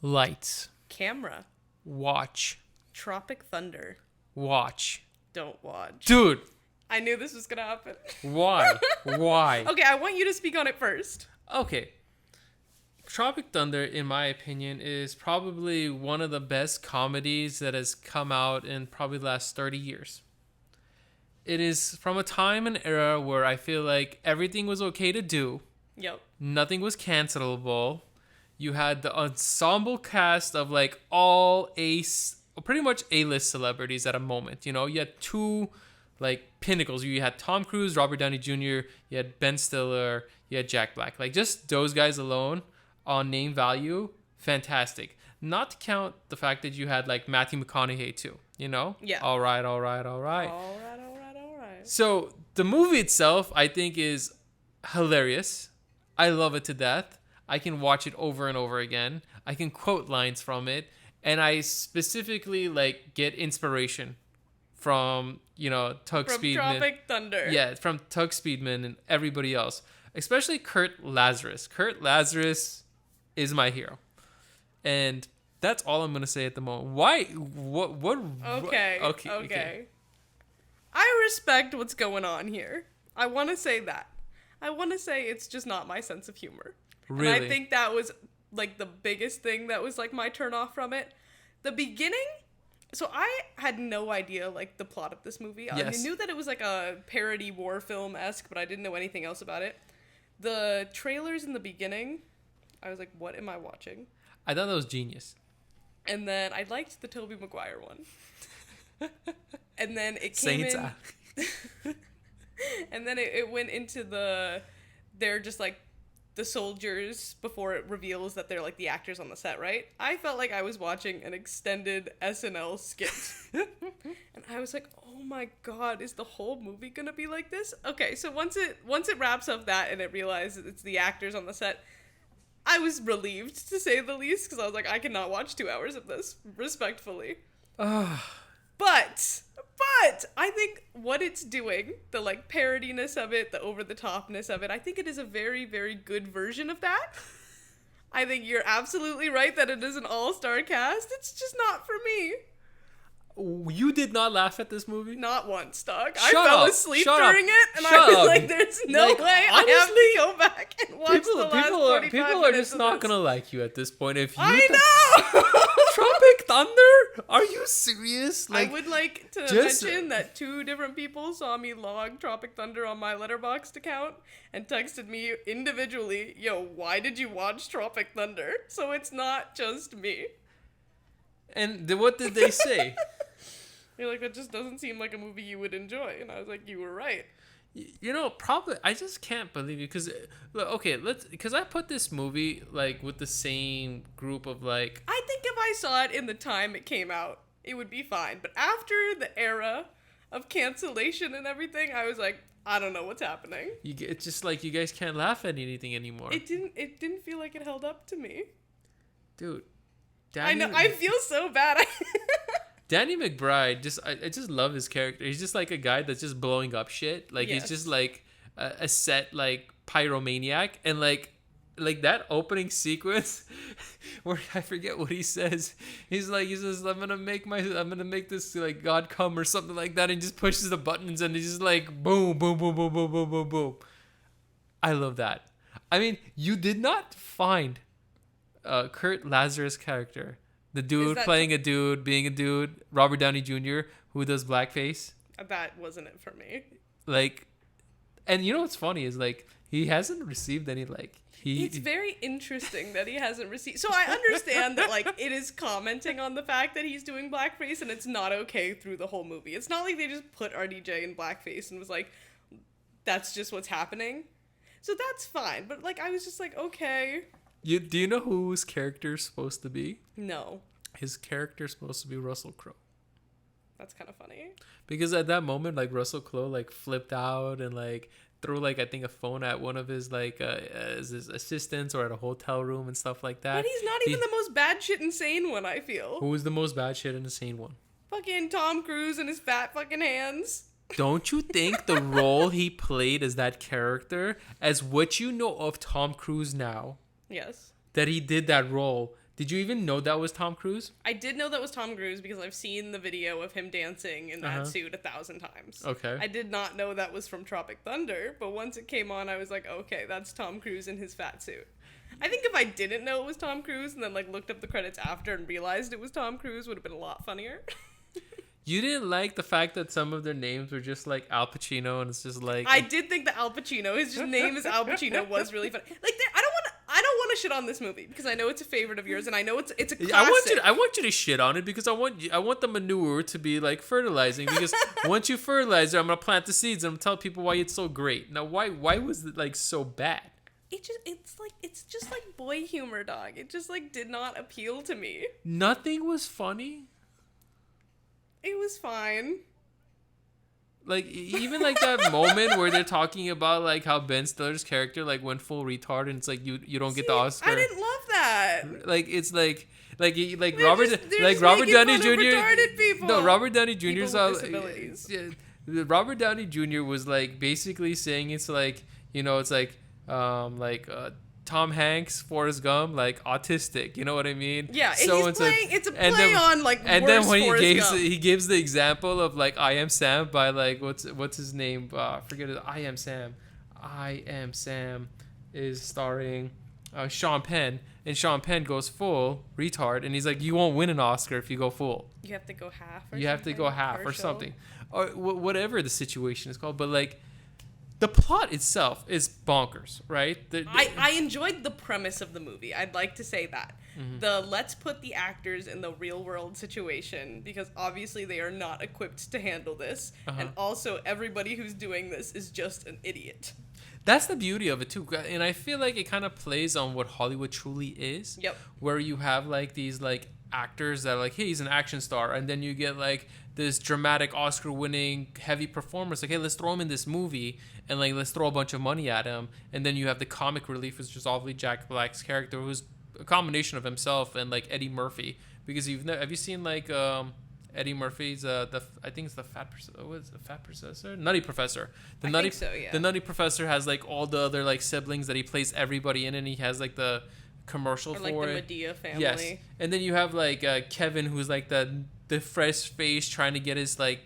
Lights. Camera. Watch. Tropic Thunder. Watch. Don't watch. Dude. I knew this was going to happen. Why? Why? Okay, I want you to speak on it first. Okay. Tropic Thunder, in my opinion, is probably one of the best comedies that has come out in probably the last 30 years. It is from a time and era where I feel like everything was okay to do. Yep. Nothing was cancelable. You had the ensemble cast of like all pretty much A-list celebrities at a moment. You know, you had two like pinnacles. You had Tom Cruise, Robert Downey Jr., you had Ben Stiller, you had Jack Black. Like just those guys alone on name value, fantastic. Not to count the fact that you had like Matthew McConaughey too, you know? Yeah. All right. All right. So the movie itself, I think, is hilarious. I love it to death. I can watch it over and over again. I can quote lines from it. And I specifically like get inspiration from, you know, Tug From Speedman. Tropic Thunder. Yeah, from Tug Speedman and everybody else. Especially Kurt Lazarus. Kurt Lazarus is my hero. And that's all I'm going to say at the moment. Why? What? Okay. I respect what's going on here. I want to say that. I want to say it's just not my sense of humor. Really? And I think that was like the biggest thing that was like my turn off from it. The beginning, so I had no idea like the plot of this movie. Yes. I knew that it was like a parody war film-esque, but I didn't know anything else about it. The trailers in the beginning, I was like, what am I watching? I thought that was genius. And then I liked the Tobey Maguire one. And then it came Saints in... And then it went into they're just like the soldiers before it reveals that they're like the actors on the set, right? I felt like I was watching an extended SNL skit. And I was like, oh my God, is the whole movie gonna be like this? Okay, so once it wraps up that and it realizes it's the actors on the set, I was relieved to say the least, because I was like, I cannot watch 2 hours of this, respectfully. But I think what it's doing, the like parodiness of it, the over-the-topness of it, I think it is a very, very good version of that. I think you're absolutely right that it is an all-star cast. It's just not for me. You did not laugh at this movie? Not once, dog. I Shut fell up. asleep Shut during up. it, and Shut I was up. like, there's no Like, way honestly, I have to go back and watch the last 45 people are minutes just of not this. gonna like you at this point. If you I know! Tropic Thunder? Are you serious? I would like to just- mention that 2 different people saw me log Tropic Thunder on my Letterboxd account and texted me individually, yo, why did you watch Tropic Thunder? So it's not just me. And what did they say? You're like, that just doesn't seem like a movie you would enjoy. And I was like, you were right. You know, probably I just can't believe you because because I put this movie like with the same group of like I think if I saw it in the time it came out, it would be fine. But after the era of cancellation and everything, I was like, I don't know what's happening. it's just like you guys can't laugh at anything anymore. It didn't feel like it held up to me. Dude, I know. I feel so bad. Danny McBride, I just love his character. He's just like a guy that's just blowing up shit. Like Yes. he's just like a set like pyromaniac, and like that opening sequence where I forget what he says. He says I'm gonna make this like God come or something like that, and just pushes the buttons and he's just like boom boom boom boom boom boom boom boom. I love that. I mean, you did not find Kurt Lazarus' character. The dude playing a dude, being a dude, Robert Downey Jr., who does blackface. That wasn't it for me. Like, and you know what's funny is, like, he hasn't received any, like, It's very interesting that he hasn't received... So I understand that, like, it is commenting on the fact that he's doing blackface and it's not okay through the whole movie. It's not like they just put RDJ in blackface and was like, that's just what's happening. So that's fine. But, like, I was just like, okay... Do you know who his character's supposed to be? No. His character's supposed to be Russell Crowe. That's kind of funny. Because at that moment, like, Russell Crowe, like, flipped out and, like, threw, like, I think a phone at one of his, like, his assistants or at a hotel room and stuff like that. But he's not even the most bad shit insane one, I feel. Who was the most bad shit insane one? Fucking Tom Cruise and his fat fucking hands. Don't you think the role he played as that character, as what you know of Tom Cruise now... Yes. That he did that role Did you even know that was Tom Cruise? I did know that was Tom Cruise because I've seen the video of him dancing in that suit 1,000 times. Okay. I did not know that was from Tropic Thunder, but once it came on, I was like, okay, that's Tom Cruise in his fat suit. I think if I didn't know it was Tom Cruise and then like looked up the credits after and realized it was Tom Cruise, would have been a lot funnier. You didn't like the fact that some of their names were just like Al Pacino, and it's just like... I did think that Al Pacino, his name is Al Pacino, was really funny. Like, I don't want to shit on this movie because I know it's a favorite of yours, and I know it's a classic. I want you to shit on it because I want the manure to be like fertilizing, because once you fertilize it, I'm gonna plant the seeds and I'm gonna tell people why it's so great. Now, why was it like so bad? It's just like boy humor, dog. It just like did not appeal to me. Nothing was funny. It was fine. Like, even like that moment where they're talking about like how Ben Stiller's character like went full retard, and it's like you don't get the Oscar. I didn't love that. Like, it's like They're Robert Downey Jr. No, Robert Downey Jr. People with disabilities. Robert Downey Jr. was like basically saying it's like, you know, it's like Tom Hanks, Forrest Gump, like autistic. You know what I mean? Yeah, so it's a play on like and then when he gives the example of like I Am Sam by like what's his name? Forget it. I Am Sam. I Am Sam is starring Sean Penn, and Sean Penn goes full retard, and he's like, you won't win an Oscar if you go full. You have to go half. Or something, or whatever the situation is called. But like, the plot itself is bonkers, right? I enjoyed the premise of the movie. I'd like to say that. Mm-hmm. Let's put the actors in the real world situation, because obviously they are not equipped to handle this. And also everybody who's doing this is just an idiot. That's the beauty of it too. And I feel like it kind of plays on what Hollywood truly is. Yep. Where you have like these like actors that are like, hey, he's an action star, and then you get like this dramatic Oscar-winning heavy performance, like, hey, let's throw him in this movie and like let's throw a bunch of money at him. And then you have the comic relief, which is obviously Jack Black's character, who's a combination of himself and like Eddie Murphy. Because have you seen like Eddie Murphy's I think it's the Fat Professor, Nutty Professor. The Nutty Professor has like all the other like siblings that he plays everybody in, and he has like the commercial or for like it. the Medea family. Yes, and then you have like Kevin, who's like the fresh face trying to get his like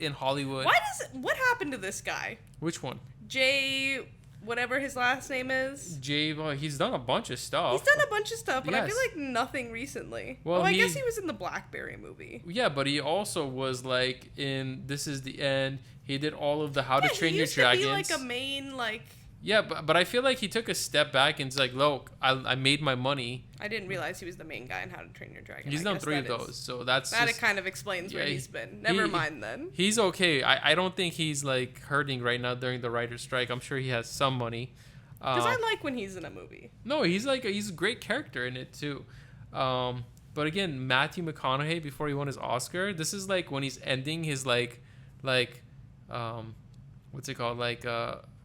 in Hollywood. What happened to this guy? Which one? Jay, whatever his last name is. Jay, well, he's done a bunch of stuff. But I feel like nothing recently. Well, I guess he was in the Blackberry movie. Yeah, but he also was like in This Is the End. He did all of the How to Train Your Dragons. He used to be like a main like. Yeah, but I feel like he took a step back and it's like, look, I made my money. I didn't realize he was the main guy in How to Train Your Dragon. He's done 3 of those, so that's that. It kind of explains where he's been. Never mind then. He's okay. I don't think he's like hurting right now during the writer's strike. I'm sure he has some money. Because I like when he's in a movie. No, he's a great character in it too. But again, Matthew McConaughey, before he won his Oscar, this is like when he's ending his like what's it called, like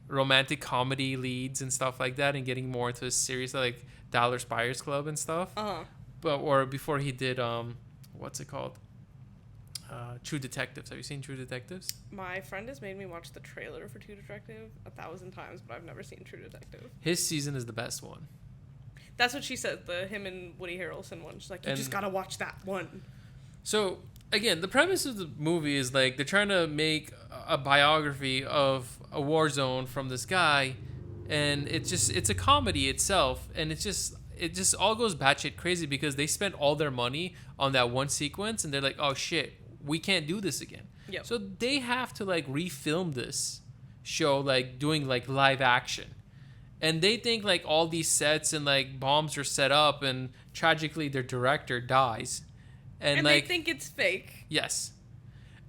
romantic comedy leads and stuff like that, and getting more into a series like Dallas Buyers Club and stuff. Or before he did what's it called, True Detectives. Have you seen True Detectives? My friend has made me watch the trailer for True Detective 1,000 times, but I've never seen True Detective. His season is the best one. That's what she said, him and Woody Harrelson one. She's like, you just gotta watch that one. So again, the premise of the movie is like they're trying to make a biography of a war zone from this guy, and it's a comedy itself, and it just all goes batshit crazy because they spent all their money on that one sequence, and they're like, oh shit, we can't do this again. Yep. So they have to like refilm this show, like doing like live action, and they think like all these sets and like bombs are set up, and tragically their director dies. And like, they think it's fake. Yes.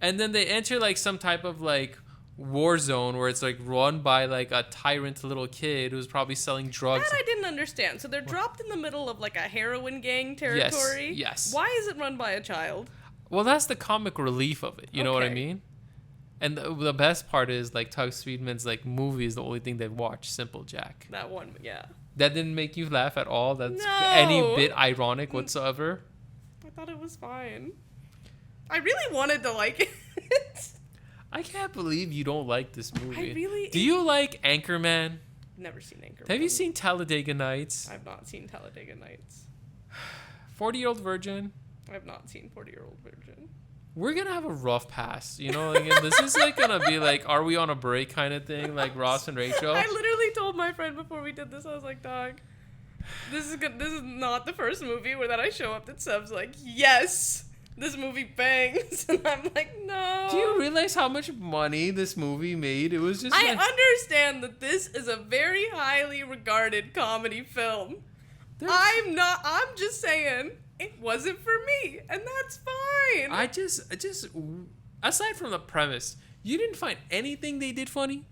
And then they enter like some type of like war zone where it's like run by like a tyrant little kid who's probably selling drugs. That I didn't understand. So they're dropped in the middle of like a heroin gang territory. Yes. Why is it run by a child? Well, that's the comic relief of it. You know what I mean? And the best part is like Tug Sweetman's like movie is the only thing they've watched, Simple Jack. That one, yeah. That didn't make you laugh at all? That's any bit ironic whatsoever? I thought it was fine. I really wanted to like it. I can't believe you don't like this movie. Do you you like Anchorman? Never seen Anchorman. Have you seen Talladega Nights? I've not seen Talladega Nights. 40-Year-Old Virgin. I have not seen 40-Year-Old Virgin. We're gonna have a rough pass, you know. Like, this is like gonna be like, are we on a break kind of thing, like Ross and Rachel. I literally told my friend before we did this, I was like, dog, this is good. This is not the first movie where that I show up that Seb's like, yes, this movie bangs, and I'm like, no. Do you realize how much money this movie made? It was just. I understand that this is a very highly regarded comedy film. I'm just saying. It wasn't for me, and that's fine. I just, aside from the premise, you didn't find anything they did funny?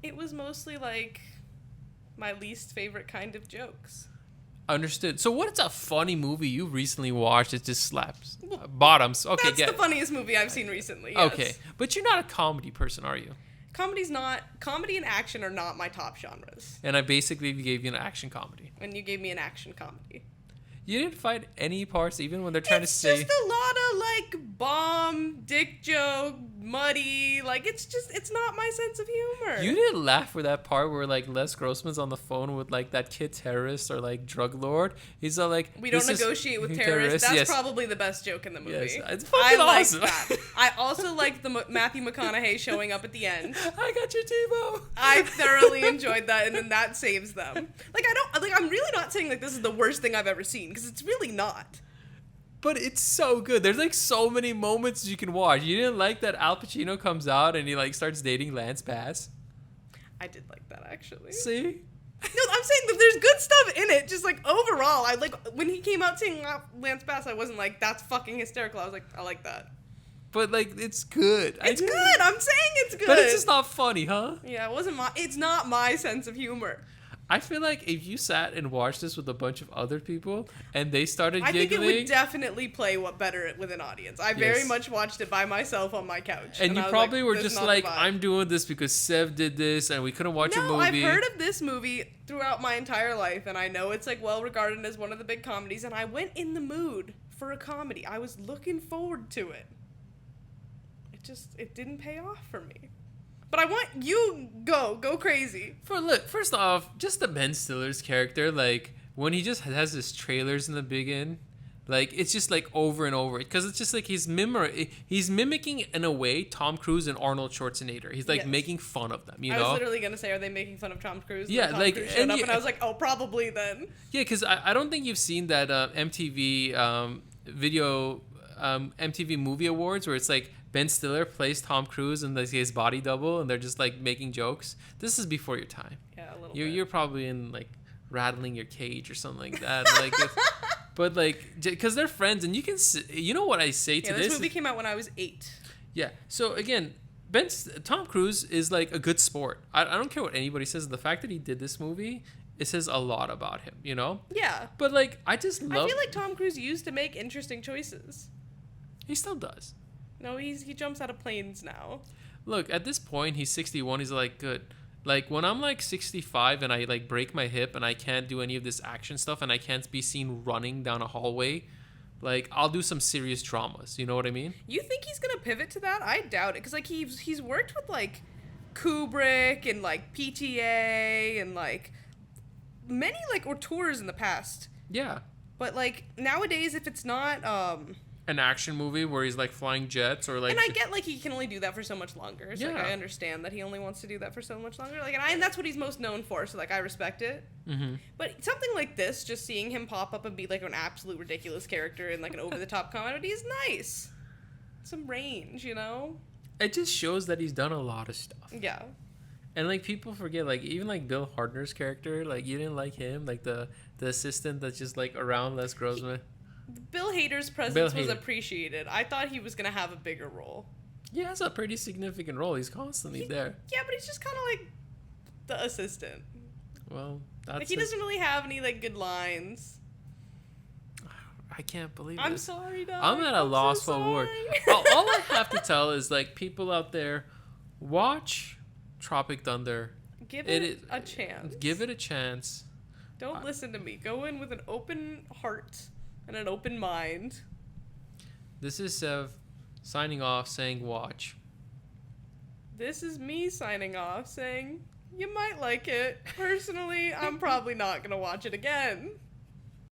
It was mostly like my least favorite kind of jokes. Understood. So what's a funny movie you recently watched that just slaps? Bottoms. Okay, that's the funniest movie I've seen recently. Yes. Okay, but you're not a comedy person, are you? Comedy and action are not my top genres. And I basically gave you an action comedy. And you gave me an action comedy. You didn't find any parts, even when they're trying to say. It's just a lot of like bomb, dick joke, muddy. Like it's not my sense of humor. You didn't laugh for that part where like Les Grossman's on the phone with like that kid terrorist or like drug lord. He's all like, we don't negotiate with terrorists. That's yes. probably the best joke in the movie. Yes, it's fucking awesome. Like that. I also liked the Matthew McConaughey showing up at the end. I got your TiVo. I thoroughly enjoyed that, and then that saves them. Like I'm really not saying like this is the worst thing I've ever seen, because it's really not. But it's so good. There's like so many moments you can watch. You didn't like that Al Pacino comes out and he like starts dating Lance Bass? I did like that, actually. See? No, I'm saying that there's good stuff in it. Just like overall, I like when he came out saying Lance Bass, I wasn't like, that's fucking hysterical. I was like, I like that. But like, it's good. It's good. I'm saying it's good. But it's just not funny, huh? Yeah, it's not my sense of humor. I feel like if you sat and watched this with a bunch of other people and they started giggling... I think it would definitely play better with an audience. I very much watched it by myself on my couch. And you probably were just like, I'm doing this because Sev did this and we couldn't watch a movie. No, I've heard of this movie throughout my entire life, and I know it's like well regarded as one of the big comedies, and I went in the mood for a comedy. I was looking forward to it. It didn't pay off for me. But I want you go crazy. First off, just the Ben Stiller's character, like when he just has his trailers in the beginning, like it's just like over and over, because it's just like he's mimicking in a way Tom Cruise and Arnold Schwarzenegger. He's like making fun of them. You know, I was literally gonna say, are they making fun of Tom Cruise? Yeah, Tom like Cruise showed up, and I was like, oh, probably then. Yeah, because I don't think you've seen that MTV MTV Movie Awards where it's like Ben Stiller plays Tom Cruise and his body double, and they're just like making jokes. This is before your time. Yeah, a little bit. You're probably in like rattling your cage or something like that. Like, but like, because they're friends, and you can, you know what I say to this? This movie came out when I was 8. Yeah. So again, Tom Cruise is like a good sport. I don't care what anybody says. The fact that he did this movie, it says a lot about him. You know? Yeah. But like, I feel like Tom Cruise used to make interesting choices. He still does. No, he jumps out of planes now. Look, at this point, he's 61. He's like, good. Like, when I'm like 65 and I like break my hip and I can't do any of this action stuff and I can't be seen running down a hallway, like, I'll do some serious dramas. You know what I mean? You think he's gonna pivot to that? I doubt it, because like he's worked with like Kubrick and like PTA and like many like auteurs in the past. Yeah. But like nowadays, if it's not an action movie where he's like flying jets or like, and I get like he can only do that for so much longer. So like I understand that he only wants to do that for so much longer. Like, and that's what he's most known for. So like I respect it. Mm-hmm. But something like this, just seeing him pop up and be like an absolute ridiculous character in like an over the top comedy is nice. Some range, you know. It just shows that he's done a lot of stuff. Yeah. And like people forget, like even like Bill Hardner's character, like you didn't like him, like the assistant that's just like around Les Grossman. Bill Hader's presence was appreciated. I thought he was going to have a bigger role. He has a pretty significant role. He's constantly there. Yeah, but he's just kind of like the assistant. Well, that's... Like, he doesn't really have any, like, good lines. I can't believe I'm sorry, dog. I'm at a loss for words. All I have to tell is, like, people out there, watch Tropic Thunder. Give it a chance. Give it a chance. Don't listen to me. Go in with an open heart and an open mind. This is Sev signing off saying watch. This is me signing off saying You might like it. Personally, I'm probably not gonna watch it again.